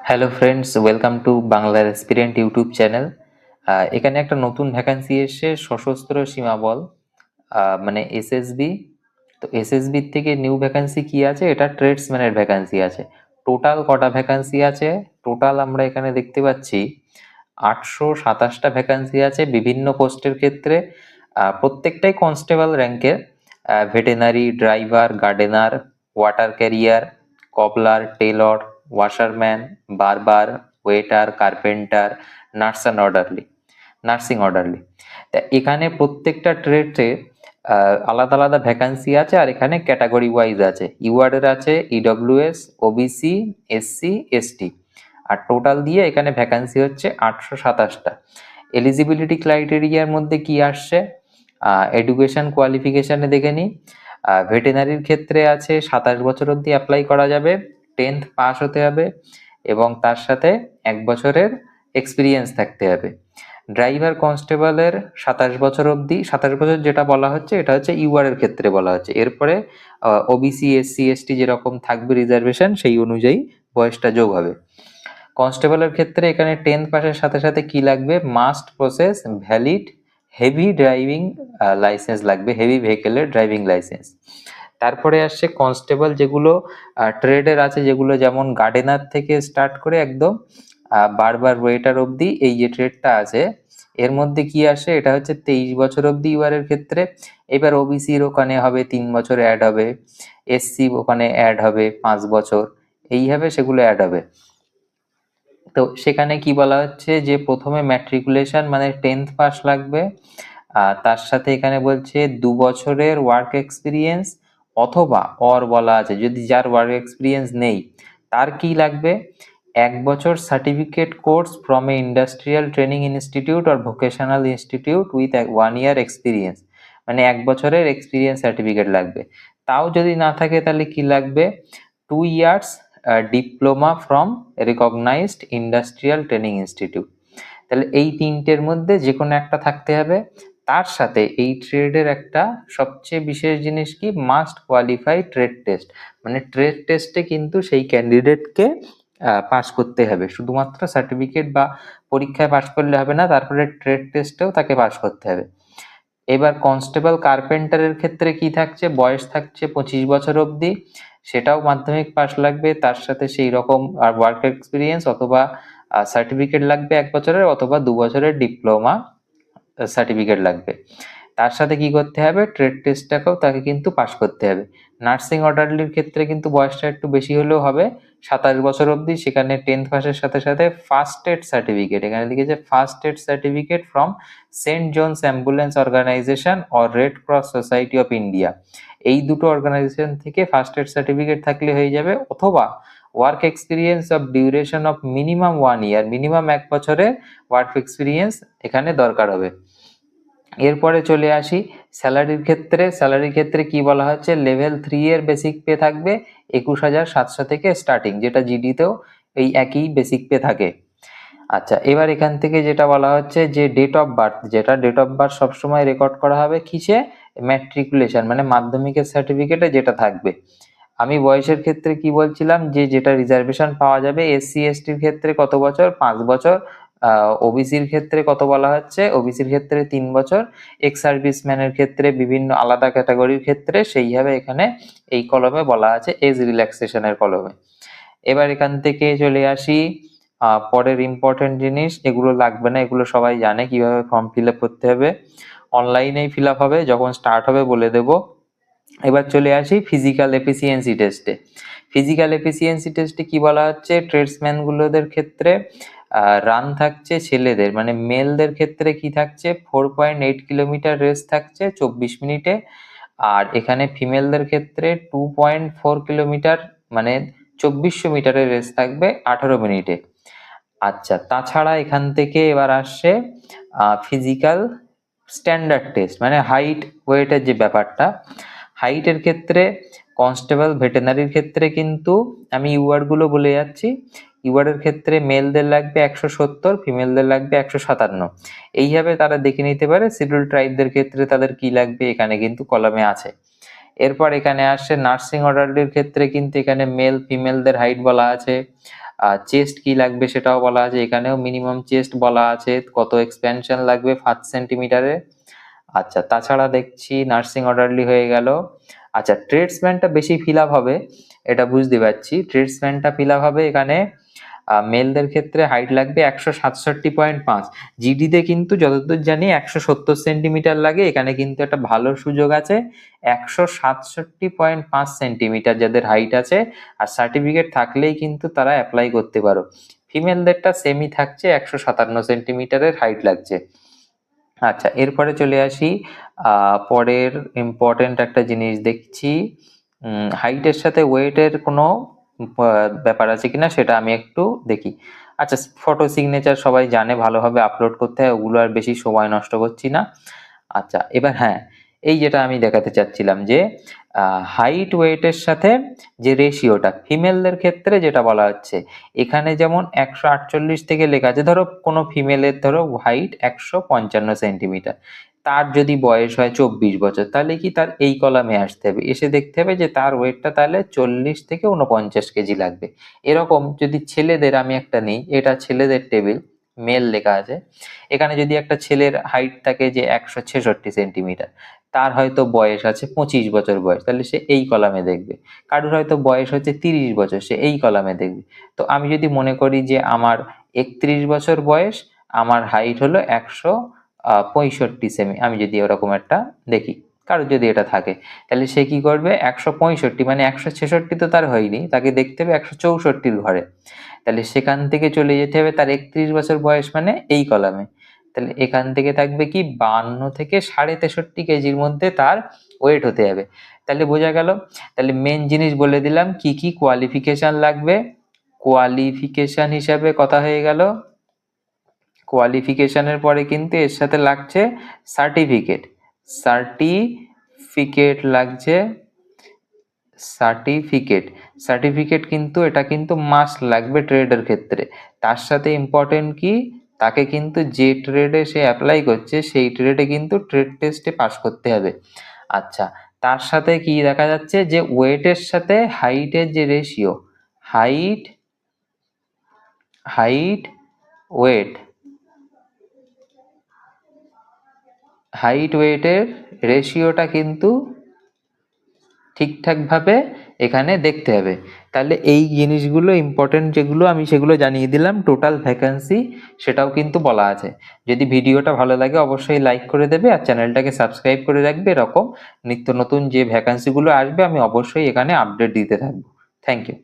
Hello friends, welcome to বাংলার এক্সপিরিয়েন্ট YouTube channel. এখানে একটা নতুন ভ্যাকান্সি এসছে, সশস্ত্র সীমা বল, মানে এসএসবি। তো এসএসবির থেকে নিউ ভ্যাকান্সি কি আছে? এটা ট্রেডসম্যানের ভ্যাকান্সি আছে। টোটাল কটা ভ্যাকান্সি আছে? টোটাল আমরা এখানে দেখতে পাচ্ছি 827টা ভ্যাকান্সি আছে বিভিন্ন পোস্টের ক্ষেত্রে। প্রত্যেকটাই কনস্টেবল র্যাঙ্কের। Veterinary, driver, gardener, water career, কবলার, Taylor, washerman, বারবার, ওয়েটার, কার্পেন্টার, নার্সিং অর্ডারলি। তা এখানে প্রত্যেকটা ট্রেডে আলাদা আলাদা ভ্যাকান্সি আছে, আর এখানে ক্যাটাগরি ওয়াইজ আছে। ইউআরের আছে, ইডব্লিউএস, ওবিসি, এসসি, এসটি। আর টোটাল দিয়ে এখানে ভ্যাকান্সি হচ্ছে 827টা। এলিজিবিলিটি ক্রাইটেরিয়ার মধ্যে কি আসছে? এডুকেশন কোয়ালিফিকেশানে দেখে নিই। ভেটেনারির ক্ষেত্রে আছে 27 বছর অবধি অ্যাপ্লাই করা যাবে, 10th পাস হতে হবে এবং তার সাথে 1 বছরের এক্সপিরিয়েন্স থাকতে হবে। ড্রাইভার কনস্টেবলের 27 বছর অবধি, 27 বছর যেটা বলা হচ্ছে এটা হচ্ছে ইউআর এর ক্ষেত্রে বলা হচ্ছে। এরপরে ওবিসি, এসসি, এসটি যেরকম থাকবে রিজার্ভেশন, সেই অনুযায়ী বয়সটা যোগ হবে। কনস্টেবলের ক্ষেত্রে এখানে 10th পাসের সাথে সাথে কি লাগবে? Must process valid heavy driving licence লাগবে, হেভি ভেহিকেলের ড্রাইভিং লাইসেন্স। তারপরে আসছে কনস্টেবল যেগুলো ট্রেডের আছে, যেগুলো যেমন গার্ডেনার থেকে স্টার্ট করে একদম বারবার ওয়েটার অবধি, এই যে ট্রেডটা আছে এর মধ্যে কি আসে? এটা হচ্ছে 23 বছর অবধি ইউআর এর ক্ষেত্রে। এবার ওবিসির ওখানে হবে 3 বছর অ্যাড হবে, এসসি ওখানে অ্যাড হবে 5 বছর, এইভাবে সেগুলো অ্যাড হবে। তো সেখানে কি বলা হচ্ছে যে প্রথমে ম্যাট্রিকুলেশন মানে 10th পাস লাগবে, তার সাথে এখানে বলছে 2 বছরের ওয়ার্ক এক্সপিরিয়েন্স, অথবা বলা আছে যদি যার ওয়ার্ক এক্সপিরিয়েন্স নেই তার কি লাগবে? 1 বছর certificate course from a industrial training institute or vocational institute with 1 year experience, মানে 1 বছরের এক্সপিরিয়েন্স সার্টিফিকেট লাগবে। তাও যদি না থাকে তাহলে কি লাগবে? 2 years diploma from recognised industrial training institute. তাহলে এই তিনটের মধ্যে যে কোনো একটা থাকতে হবে। তার সাথে এই ট্রেডের একটা সবচেয়ে বিশেষ জিনিস কি? মাস্ট কোয়ালিফাই ট্রেড টেস্ট, মানে ট্রেড টেস্টে কিন্তু সেই ক্যান্ডিডেটকে পাস করতে হবে। শুধুমাত্র সার্টিফিকেট বা পরীক্ষায় পাস করলে হবে না, তারপরে ট্রেড টেস্টেও তাকে পাস করতে হবে। এবার কনস্টেবল কার্পেন্টারের ক্ষেত্রে কি থাকছে? বয়স থাকছে 25 বছর অবধি, সেটাও মাধ্যমিক পাস লাগবে, তার সাথে সেই রকম আর ওয়ার্ক এক্সপিরিয়েন্স অথবা সার্টিফিকেট লাগবে 1 বছরের, অথবা 2 বছরের ডিপ্লোমা সার্টিফিকেট লাগবে। তার সাথে কি করতে হবে? ট্রেড টেস্টটাকেও তাকে কিন্তু পাস করতে হবে। নার্সিং অর্ডারলির ক্ষেত্রে কিন্তু বয়সটা একটু বেশি হলেও হবে, 27 বছর অবধি। সেখানে 10th পাসের সাথে সাথে ফার্স্ট এড সার্টিফিকেট, এখানে লিখেছে first aid certificate from saint John's ambulance organisation or red cross society of India, এই দুটো অর্গানাইজেশন থেকে ফার্স্ট এড সার্টিফিকেট থাকলে হয়ে যাবে। অথবা work experience of duration of minimum 1 year, minimum 1 বছরের ওয়ার্ক এক্সপিরিয়েন্স এখানে দরকার হবে। এরপরে চলে আসি স্যালারির ক্ষেত্রে। স্যালারির ক্ষেত্রে কি বলা হচ্ছে? লেভেল 3 এর বেসিক পে থাকবে 21,700 থেকে স্টার্টিং, যেটা জিডিতেও এই একই বেসিক পে থাকে। আচ্ছা, এবার এখান থেকে যেটা বলা হচ্ছে যে ডেট অফ বার্থ, যেটা ডেট অফ বার্থ সবসময় রেকর্ড করা হবে কিসে? ম্যাট্রিকুলেশন মানে মাধ্যমিকের সার্টিফিকেটে যেটা থাকবে। আমি বয়সের ক্ষেত্রে কি বলছিলাম? যে যেটা রিজার্ভেশন পাওয়া যাবে, এসসি এসটির ক্ষেত্রে কত বছর? 5 বছর। ওবিসির ক্ষেত্রে কত বলা হচ্ছে? ওবিসির ক্ষেত্রে 3 বছর। এক্স সার্ভিসম্যানের ক্ষেত্রে বিভিন্ন আলাদা ক্যাটাগরির ক্ষেত্রে সেইভাবে এখানে এই কলমে বলা আছে, এজ রিল্যাক্সেশনের কলমে। এবার এখান থেকে চলে আসি পরের ইম্পর্টেন্ট জিনিস, এগুলো লাগবে না, এগুলো সবাই জানে কিভাবে ফর্ম ফিল আপ করতে হবে, অনলাইনেই ফিল আপ হবে, যখন স্টার্ট হবে বলে দেব। এবার চলে আসি ফিজিক্যাল এফিসিয়েন্সি টেস্টে। ফিজিক্যাল এফিসিয়েন্সি টেস্টে কি বলা হচ্ছে? ট্রেডসম্যান গুলোদের ক্ষেত্রে রান থাকছে ছেলেদের, মানে মেলদের ক্ষেত্রে কি থাকছে? 4.8 কিলোমিটার রেস থাকছে 24 মিনিটে। আর এখানে ফিমেলদের ক্ষেত্রে 2.4 কিলোমিটার মানে 2400 মিটারের রেস থাকবে 18 মিনিটে। আচ্ছা, তাছাড়া এখান থেকে এবার আসছে ফিজিক্যাল স্ট্যান্ডার্ড টেস্ট, মানে হাইট ওয়েটের যে ব্যাপারটা। হাইটের ক্ষেত্রে কনস্টেবল ভেটেনারির ক্ষেত্রে কিন্তু আমি ইউআর গুলো বলে যাচ্ছি। ইউআর এর ক্ষেত্রে মেলদের লাগবে 170, ফিমেলদের লাগবে 157, এইভাবে তারা দেখে নিতে পারে। শিডিউল ট্রাইবদের ক্ষেত্রে তাদের কি লাগবে এখানে কিন্তু কলামে আছে। এরপর এখানে আসছে নার্সিং অর্ডারলির ক্ষেত্রে, কিন্তু এখানে মেল ফিমেলদের হাইট বলা আছে। চেস্ট কি লাগবে সেটাও বলা আছে, এখানেও মিনিমাম চেস্ট বলা আছে, কত এক্সপেনশন লাগবে 5 সেন্টিমিটারে। আচ্ছা, তাছাড়া দেখছি নার্সিং অর্ডারলি হয়ে গেল। আচ্ছা, ট্রেডসম্যানটা বেশি ফিল আপ হবে, এটা বুঝতে পারছি। ট্রেডসম্যানটা ফিল আপ হবে এখানে মেলদের ক্ষেত্রে হাইট লাগবে 167.5, জিডিতে কিন্তু যতদূর জানি 170 সেন্টিমিটার লাগে, এখানে কিন্তু একটা ভালো সুযোগ আছে 167.5 সেন্টিমিটার যাদের হাইট আছে, আর সার্টিফিকেট থাকলেই কিন্তু তারা অ্যাপ্লাই করতে পারো। ফিমেলদেরটা সেমি থাকছে, 157 সেন্টিমিটারের হাইট লাগছে। আচ্ছা, এরপরে চলে আসি পরের ইম্পর্টেন্ট একটা জিনিস দেখছি, হাইটের সাথে ওয়েটের কোনো ব্যাপার আছে কিনা সেটা আমি একটু দেখি। আচ্ছা, ফটো সিগনেচার সবাই জানে ভালোভাবে আপলোড করতে হয়, ওগুলো আর বেশি সময় নষ্ট করছি না। আচ্ছা, এবার হ্যাঁ, এই যেটা আমি দেখাতে চাচ্ছিলাম যে হাইট ওয়েটের সাথে যে রেশিওটা ফিমেলদের ক্ষেত্রে যেটা বলা হচ্ছে, এখানে যেমন 148 থেকে লেখা আছে, ধরো কোনো ফিমেলের ধরো হাইট 155 সেন্টিমিটার, তার যদি বয়স হয় 24 বছর, তাহলে কি তার এই কলামে আসতে হবে, এসে দেখতে হবে যে তার ওয়েটটা তাহলে 40 থেকে 49 কেজি লাগবে। এরকম যদি ছেলেদের আমি একটা নিই, এটা ছেলেদের টেবিল, মেল লেখা আছে, এখানে যদি একটা ছেলের হাইট থাকে যে 166 সেন্টিমিটার, তার হয়তো বয়স আছে 25 বছর বয়স, তাহলে সে এই কলামে দেখবে। কারোর হয়তো বয়স হচ্ছে 30 বছর, সে এই কলামে দেখবে। তো আমি যদি মনে করি যে আমার 31 বছর বয়স, আমার হাইট হলো 165 সেমি, আমি যদি ওরকম একটা দেখি, কারোর যদি এটা থাকে, তাহলে সে কি করবে, 165 মানে 166 তো তার হয়নি, তাকে দেখতে হবে 164 ঘরে, তাহলে সেখান থেকে চলে যেতে হবে তার 31 বছর বয়স মানে এই কলামে, তাহলে এখান থেকে থাকবে কি 52 থেকে 63.5 কেজির মধ্যে তার ওয়েট হতে হবে। তাহলে বোঝা গেল। তাহলে মেন জিনিস বলে দিলাম কি কি কোয়ালিফিকেশন লাগবে। কোয়ালিফিকেশন হিসাবে কথা হয়ে গেল, কোয়ালিফিকেশনের পরে কিন্তু এর সাথে লাগছে সার্টিফিকেট, সার্টিফিকেট লাগছে, সার্টিফিকেট, সার্টিফিকেট কিন্তু এটা কিন্তু মাস্ট লাগবে ট্রেডের ক্ষেত্রে। তার সাথে ইম্পর্টেন্ট কি, তাকে কিন্তু যে ট্রেডে সে অ্যাপ্লাই করছে সেই ট্রেডে কিন্তু ট্রেড টেস্টে পাস করতে হবে। আচ্ছা, তার সাথে কি দেখা যাচ্ছে যে ওয়েটের সাথে হাইটের যে ratio, height height weight, height ওয়েটের রেশিওটা কিন্তু ঠিকঠাকভাবে এখানে দেখতে হবে। তাহলে এই জিনিসগুলো ইম্পর্টেন্ট যেগুলো আমি সেগুলো জানিয়ে দিলাম। টোটাল ভ্যাকেন্সি সেটাও কিন্তু বলা আছে। যদি ভিডিওটা ভালো লাগে অবশ্যই লাইক করে দেবে আর চ্যানেলটাকে সাবস্ক্রাইব করে রাখবে, এরকম নিত্য নতুন যে ভ্যাকেন্সিগুলো আসবে আমি অবশ্যই এখানে আপডেট দিতে থাকবো। Thank you.